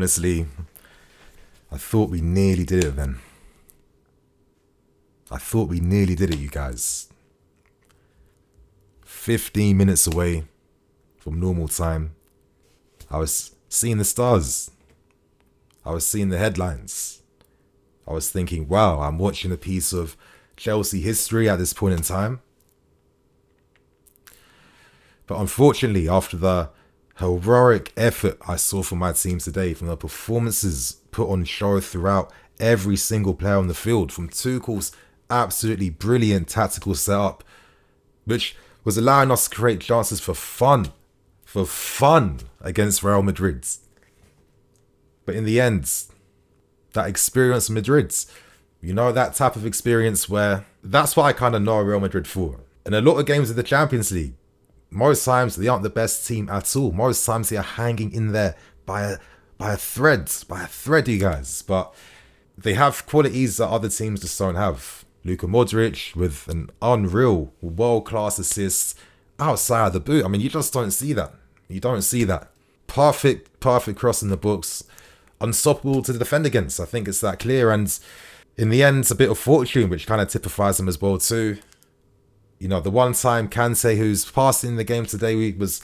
honestly, I thought we nearly did it then. I thought we nearly did it, you guys. 15 minutes away from normal time. I was seeing the stars. I was seeing the headlines. I was thinking, wow, I'm watching a piece of Chelsea history at this point in time. But unfortunately, after the heroic effort I saw from my team today, from the performances put on show throughout every single player on the field, from Tuchel's absolutely brilliant tactical setup, which was allowing us to create chances for fun against Real Madrid. But in the end, that experience in Madrid, that type of experience where that's what I kind of know Real Madrid for. In a lot of games of the Champions League, most times they aren't the best team at all. Most times they are hanging in there by a thread, you guys. But they have qualities that other teams just don't have. Luka Modric with an unreal world-class assist outside the boot. I mean, you just don't see that. You don't see that. Perfect cross in the books. Unstoppable to defend against. I think it's that clear. And in the end, a bit of fortune, which kind of typifies them as well too. The one time Kante, who's passing the game today, he was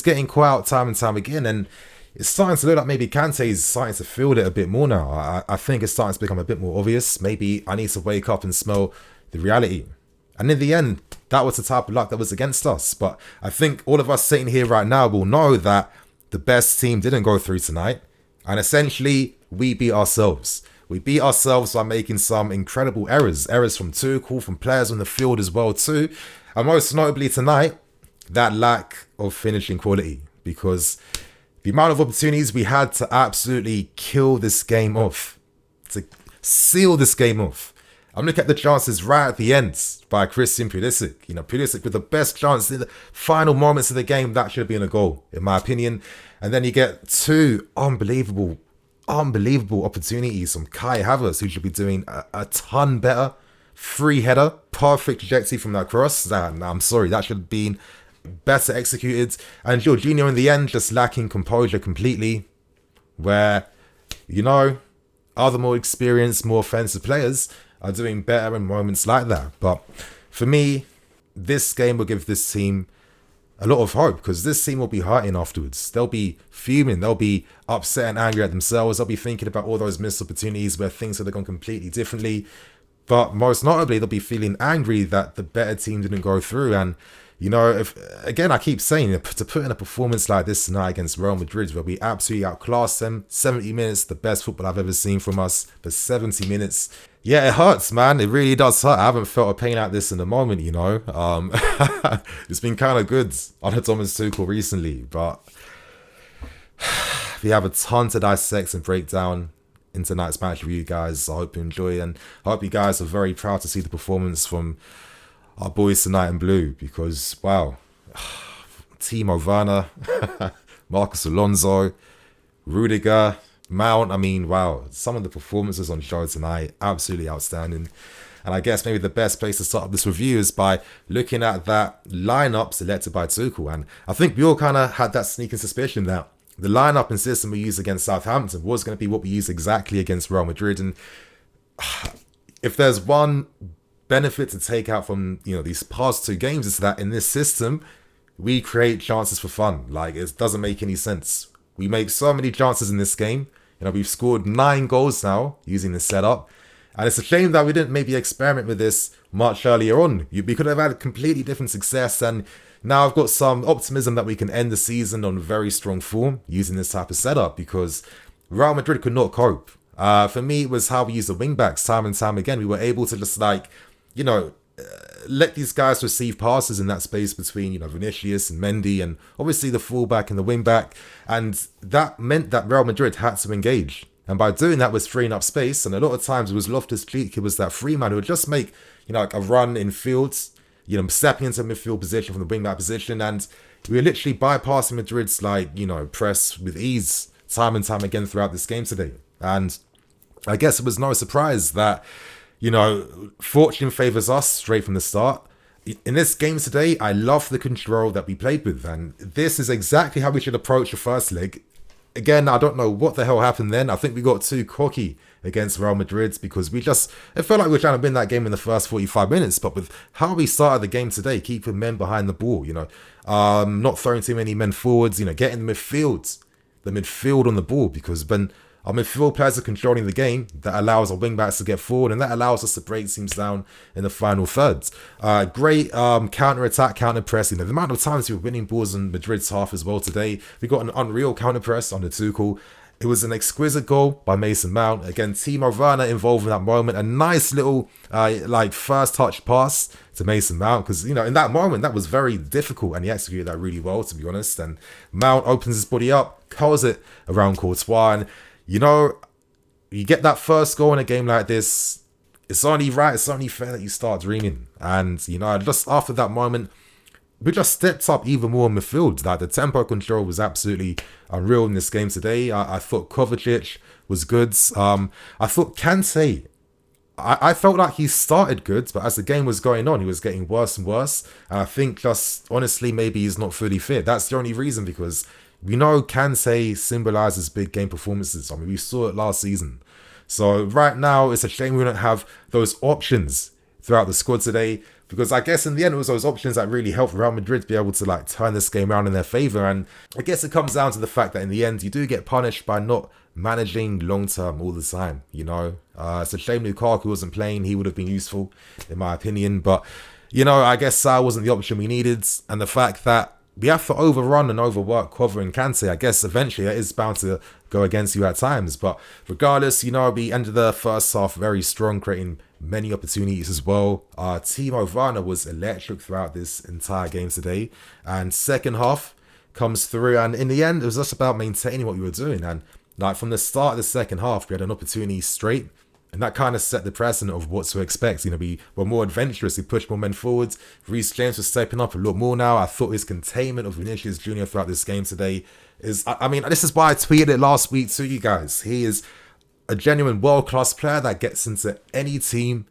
getting caught out time and time again. And it's starting to look like maybe Kante's starting to field it a bit more now. I think it's starting to become a bit more obvious. Maybe I need to wake up and smell the reality. And in the end, that was the type of luck that was against us. But I think all of us sitting here right now will know that the best team didn't go through tonight. And essentially, we beat ourselves. We beat ourselves by making some incredible errors. Errors from Tuchel, from players on the field as well too. And most notably tonight, that lack of finishing quality. Because the amount of opportunities we had to absolutely kill this game off. To seal this game off. I'm looking at the chances right at the end by Christian Pulisic. Pulisic with the best chance in the final moments of the game. That should have been a goal, in my opinion. And then you get two unbelievable opportunities from Kai Havertz, who should be doing a ton better. Free header, perfect trajectory from that cross. I'm sorry, that should have been better executed. And Jorginho in the end just lacking composure completely. Where, other more experienced, more offensive players are doing better in moments like that. But for me, this game will give this team a lot of hope, because this team will be hurting afterwards. They'll be fuming. They'll be upset and angry at themselves. They'll be thinking about all those missed opportunities where things could have gone completely differently. But most notably, they'll be feeling angry that the better team didn't go through. And, I keep saying, to put in a performance like this tonight against Real Madrid, where we absolutely outclassed them, 70 minutes, the best football I've ever seen from us for 70 minutes. Yeah, it hurts, man. It really does hurt. I haven't felt a pain like this in a moment, It's been kind of good under Thomas Tuchel recently, but we have a ton to dissect and break down in tonight's match review, guys. I hope you enjoy, and I hope you guys are very proud to see the performance from our boys tonight in blue, because, wow, Timo Werner, Marcus Alonso, Rudiger, Mount, wow, some of the performances on show tonight, absolutely outstanding. And I guess maybe the best place to start up this review is by looking at that lineup selected by Tuchel. And I think we all kind of had that sneaking suspicion that the lineup and system we used against Southampton was going to be what we used exactly against Real Madrid. And if there's one benefit to take out from these past two games, is that in this system we create chances for fun. It doesn't make any sense. We make so many chances in this game. We've scored 9 goals now using this setup. And it's a shame that we didn't maybe experiment with this much earlier on. We could have had a completely different success. And now I've got some optimism that we can end the season on very strong form using this type of setup, because Real Madrid could not cope. For me, it was how we used the wing-backs time and time again. We were able to just let these guys receive passes in that space between, Vinicius and Mendy, and obviously the fullback and the wing-back. And that meant that Real Madrid had to engage. And by doing that was freeing up space. And a lot of times it was Loftus-Cheek, it was that free man who would just make, a run in fields, stepping into midfield position from the wing-back position. And we were literally bypassing Madrid's, press with ease time and time again throughout this game today. And I guess it was no surprise that, fortune favours us straight from the start. In this game today, I love the control that we played with. And this is exactly how we should approach the first leg again, I don't know what the hell happened then. I think we got too cocky against Real Madrid because it felt like we were trying to win that game in the first 45 minutes, but with how we started the game today, keeping men behind the ball, not throwing too many men forwards, getting the midfield on the ball, because when our midfield players are controlling the game, that allows our wing backs to get forward, and that allows us to break teams down in the final thirds. Great counter-attack, counter-press. The amount of times we were winning balls in Madrid's half as well today. We got an unreal counter-press under Tuchel. It was an exquisite goal by Mason Mount. Again, Timo Werner involved in that moment. A nice little first touch pass to Mason Mount, because in that moment that was very difficult, and he executed that really well, to be honest. And Mount opens his body up, curls it around Courtois, and you get that first goal in a game like this. It's only right, it's only fair that you start dreaming. And just after that moment, we just stepped up even more in midfield. Like, the tempo control was absolutely unreal in this game today. I thought Kovacic was good. I thought Kante, I felt like he started good, but as the game was going on, he was getting worse and worse. And I think just, honestly, maybe he's not fully fit. That's the only reason, because we know Kante symbolizes big game performances. I mean, we saw it last season. So right now, it's a shame we don't have those options throughout the squad today, because I guess in the end, it was those options that really helped Real Madrid be able to turn this game around in their favour. And I guess it comes down to the fact that in the end, you do get punished by not managing long term all the time. It's a shame Lukaku wasn't playing. He would have been useful, in my opinion. But I guess Sal wasn't the option we needed, and the fact that we have to overrun and overwork Kova and Kante, I guess eventually that is bound to go against you at times. But regardless, we ended the first half very strong, creating many opportunities as well. Timo Werner was electric throughout this entire game today. And second half comes through, and in the end, it was just about maintaining what we were doing. And from the start of the second half, we had an opportunity straight. And that kind of set the precedent of what to expect. We were more adventurous. We pushed more men forwards. Reece James was stepping up a lot more now. I thought his containment of Vinicius Jr. throughout this game today is... this is why I tweeted it last week to you guys. He is a genuine world-class player that gets into any team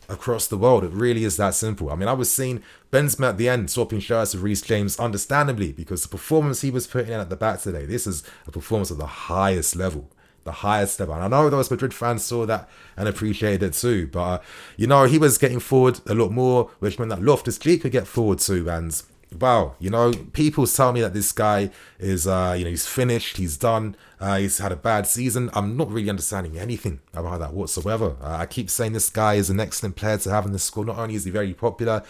across the world. It really is that simple. I was seeing Benzema at the end swapping shirts with Reece James, understandably, because the performance he was putting in at the back today, this is a performance of the highest level. The highest level. And I know those Madrid fans saw that and appreciated it too. But, he was getting forward a lot more, which meant that Loftus-Cheek could get forward too. And, wow, people tell me that this guy is, he's finished, he's done, he's had a bad season. I'm not really understanding anything about that whatsoever. I keep saying this guy is an excellent player to have in this squad. Not only is he very popular,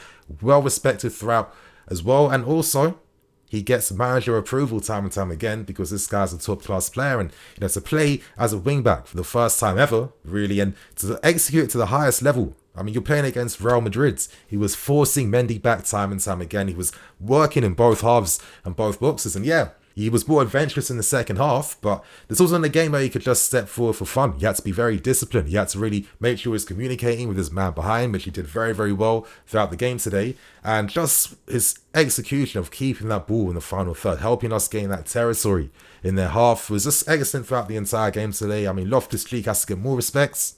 well-respected throughout as well, and also he gets manager approval time and time again, because this guy's a top class player, and to play as a wing back for the first time ever, really, and to execute it to the highest level. You're playing against Real Madrid. He was forcing Mendy back time and time again. He was working in both halves and both boxes, and yeah, he was more adventurous in the second half, but this wasn't a game where he could just step forward for fun. He had to be very disciplined. He had to really make sure he was communicating with his man behind, which he did very, very well throughout the game today. And just his execution of keeping that ball in the final third, helping us gain that territory in their half, was just excellent throughout the entire game today. Loftus-Cheek has to get more respects,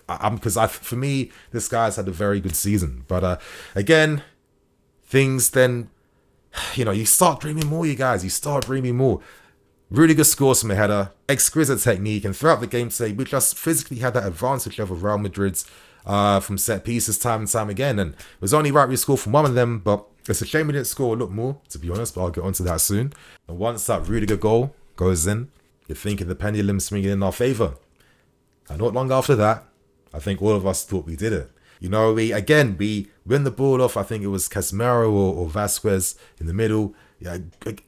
because for me, this guy's had a very good season. But again, things then... you start dreaming more, you guys. You start dreaming more. Rudiger scores from a header, exquisite technique, and throughout the game today, we just physically had that advantage over Real Madrid from set pieces time and time again. And it was only right we scored from one of them, but it's a shame we didn't score a lot more, to be honest, but I'll get onto that soon. And once that Rudiger goal goes in, you're thinking the pendulum swinging in our favour. And not long after that, I think all of us thought we did it. We win the ball off, I think it was Casemiro or Vasquez in the middle. Yeah,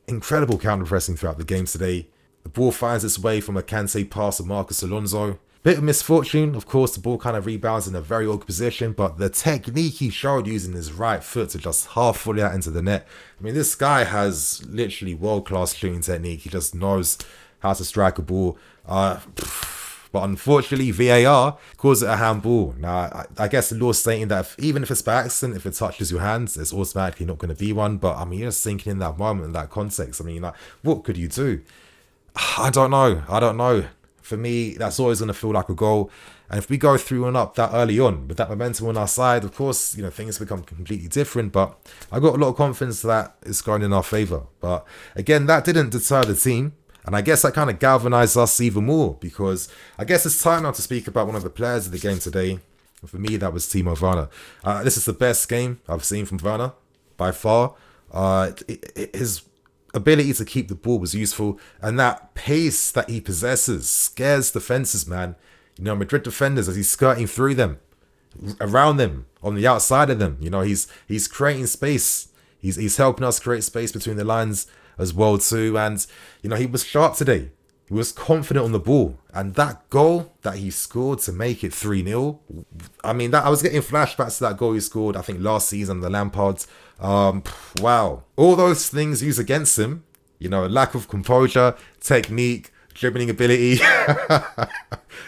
incredible counter-pressing throughout the game today. The ball finds its way from a Kante pass to Marcos Alonso. Bit of misfortune, of course, the ball kind of rebounds in a very awkward position, but the technique he showed using his right foot to just half volley that into the net. This guy has literally world-class shooting technique. He just knows how to strike a ball. But unfortunately, VAR calls it a handball. Now, I guess the law stating that even if it's by accident, if it touches your hands, it's automatically not going to be one. But you're just thinking in that moment, in that context, what could you do? I don't know. For me, that's always going to feel like a goal. And if we go through and up that early on, with that momentum on our side, of course, things become completely different. But I got a lot of confidence that it's going in our favour. But again, that didn't deter the team. And I guess that kind of galvanized us even more, because I guess it's time now to speak about one of the players of the game today. For me, that was Timo Werner. This is the best game I've seen from Werner by far. His ability to keep the ball was useful, and that pace that he possesses scares defenses, man. You know, Madrid defenders, as he's skirting through them, around them, on the outside of them. You know, he's creating space. He's helping us create space between the lines as well too. And you know, he was sharp today. He was confident on the ball, and that goal that he scored to make it 3-0. I mean, that I was getting flashbacks to that goal he scored, I think, last season, the Lampard. Wow, all those things used against him. You know, lack of composure, technique, dribbling ability.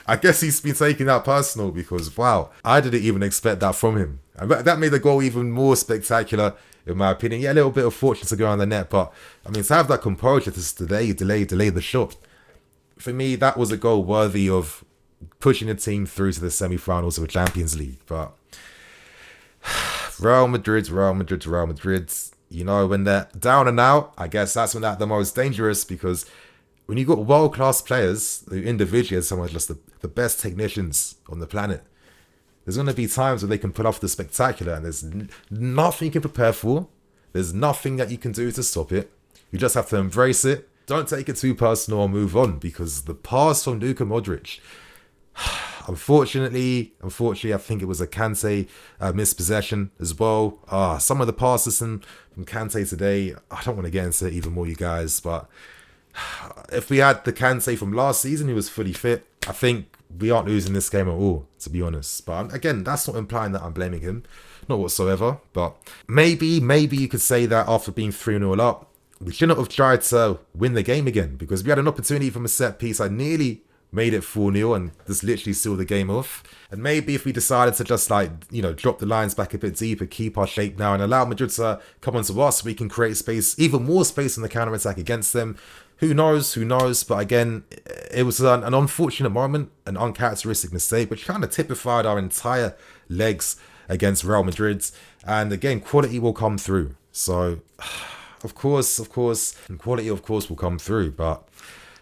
I guess he's been taking that personal, because wow, I didn't even expect that from him. And that made the goal even more spectacular, in my opinion. Yeah, a little bit of fortune to go on the net, but I mean, to have that composure to delay the shot. For me, that was a goal worthy of pushing the team through to the semi-finals of the Champions League. But Real Madrid, you know, when they're down and out, I guess that's when they're the most dangerous, because when you've got world-class players who individually are some of just the best technicians on the planet, there's going to be times where they can put off the spectacular, and there's nothing you can prepare for. There's nothing that you can do to stop it. You just have to embrace it. Don't take it too personal or move on, because the pass from Luka Modric, unfortunately, I think it was a Kante missed possession as well. Some of the passes from Kante today, I don't want to get into it even more, you guys, but if we had the Kante from last season who was fully fit, I think we aren't losing this game at all, to be honest. But again, that's not implying that I'm blaming him, not whatsoever. But maybe you could say that after being 3-0 up, we shouldn't have tried to win the game again, because we had an opportunity from a set piece. I nearly made it 4-0 and just literally seal the game off. And maybe if we decided to just, like, you know, drop the lines back a bit deeper, keep our shape now, and allow Madrid to come onto us, we can create space, even more space in the counter-attack against them. Who knows? But again, it was an unfortunate moment, an uncharacteristic mistake, which kind of typified our entire legs against Real Madrid. And again, quality will come through. So, of course, quality, of course, will come through. But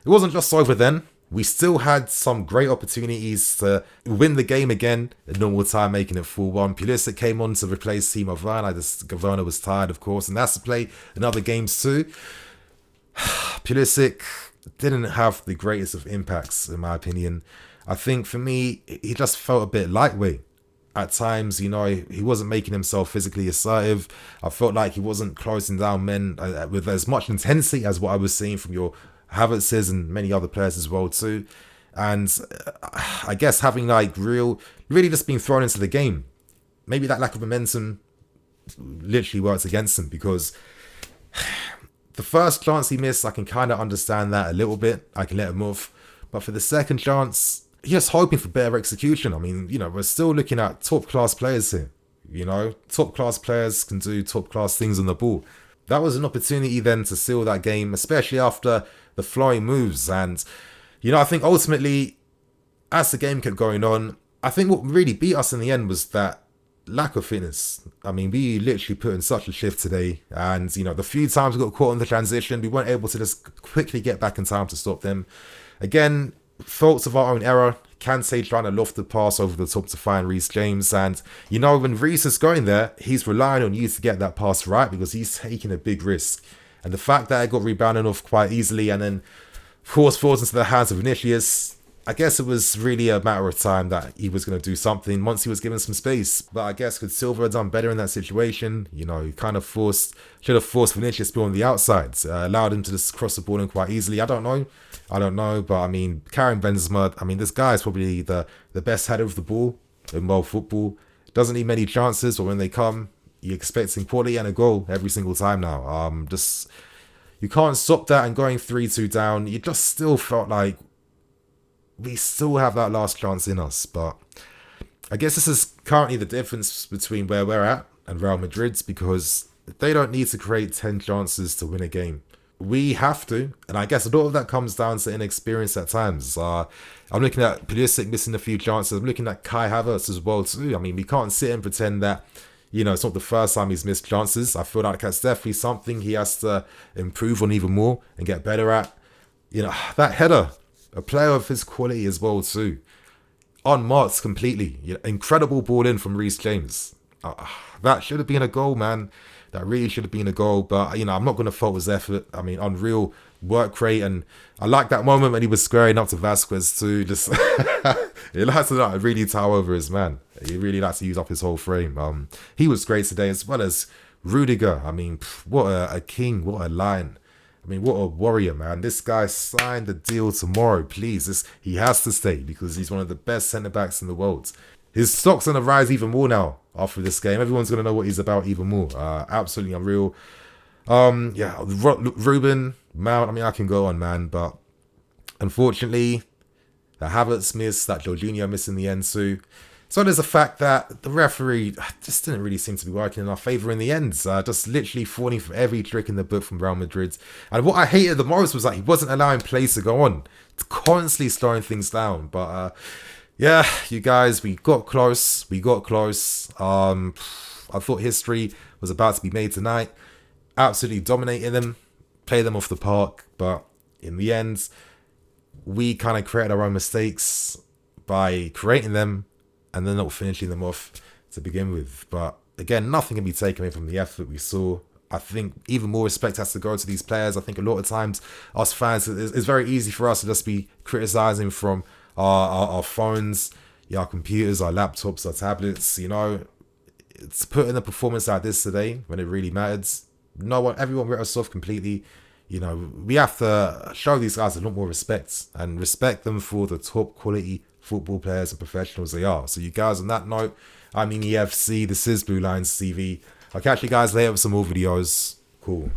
it wasn't just over then. We still had some great opportunities to win the game again at normal time, making it 4-1. Pulisic came on to replace Timo Werner. Werner was tired, of course, and that's to play in other games too. Pulisic didn't have the greatest of impacts, in my opinion. I think for me, he just felt a bit lightweight. At times, you know, he wasn't making himself physically assertive. I felt like he wasn't closing down men with as much intensity as what I was seeing from your Havertz's and many other players as well too. And I guess having like really just being thrown into the game, maybe that lack of momentum literally works against him, because the first chance he missed, I can kind of understand that a little bit. I can let him off. But for the second chance, just hoping for better execution. I mean, you know, we're still looking at top-class players here. You know, top-class players can do top-class things on the ball. That was an opportunity then to seal that game, especially after the flowing moves. And, you know, I think ultimately, as the game kept going on, I think what really beat us in the end was that lack of fitness. I mean, we literally put in such a shift today, and you know, the few times we got caught in the transition, we weren't able to just quickly get back in time to stop them. Again, faults of our own error. Kante trying to loft the pass over the top to find Reece James, and you know, when Reece is going there, he's relying on you to get that pass right, because he's taking a big risk. And the fact that it got rebounded off quite easily and then of course falls into the hands of Vinicius, I guess it was really a matter of time that he was going to do something once he was given some space. But I guess could Silva have done better in that situation? You know, he kind of should have forced Vinicius to be on the outside, allowed him to just cross the ball in quite easily. I don't know, but I mean, carrying Benzema, I mean, this guy is probably the best header of the ball in world football. Doesn't need many chances, but when they come, you're expecting quality and a goal every single time now. You can't stop that, and going 3-2 down, you just still felt like we still have that last chance in us. But I guess this is currently the difference between where we're at and Real Madrid's, because they don't need to create 10 chances to win a game. We have to, and I guess a lot of that comes down to inexperience at times. I'm looking at Pulisic missing a few chances. I'm looking at Kai Havertz as well too. I mean, we can't sit and pretend that, you know, it's not the first time he's missed chances. I feel like that's definitely something he has to improve on even more and get better at. You know, that header, a player of his quality as well too. Unmarked completely. You know, incredible ball in from Reece James. That should have been a goal, man. That really should have been a goal. But, you know, I'm not going to fault his effort. I mean, unreal work rate. And I like that moment when he was squaring up to Vasquez too. Just, he likes to like, really tower over his man. He really likes to use up his whole frame. He was great today, as well as Rudiger. I mean, what a king. What a lion. I mean, what a warrior, man. This guy signed the deal tomorrow, please. He has to stay because he's one of the best centre-backs in the world. His stock's on the rise even more now after this game. Everyone's going to know what he's about even more. Absolutely unreal. Yeah, Ruben, Mount, I mean, I can go on, man. But unfortunately, the Havertz miss, that Jorginho miss in the end too. So there's the fact that the referee just didn't really seem to be working in our favour in the end. Just literally falling for every trick in the book from Real Madrid. And what I hated the most was that he wasn't allowing plays to go on. It's constantly slowing things down. But yeah, you guys, we got close. We got close. I thought history was about to be made tonight. Absolutely dominating them. Play them off the park. But in the end, we kind of created our own mistakes by creating them and then not finishing them off to begin with. But again, nothing can be taken away from the effort we saw. I think even more respect has to go to these players. I think a lot of times, us fans, it's very easy for us to just be criticising from our phones, our computers, our laptops, our tablets. You know, it's putting a performance like this today when it really matters. Everyone wrote us off completely. You know, we have to show these guys a lot more respect and respect them for the top quality football players and professionals they are. So you guys, on that note, I'm EFC. This is Blue Lines TV. I'll catch you guys later with some more videos. Cool.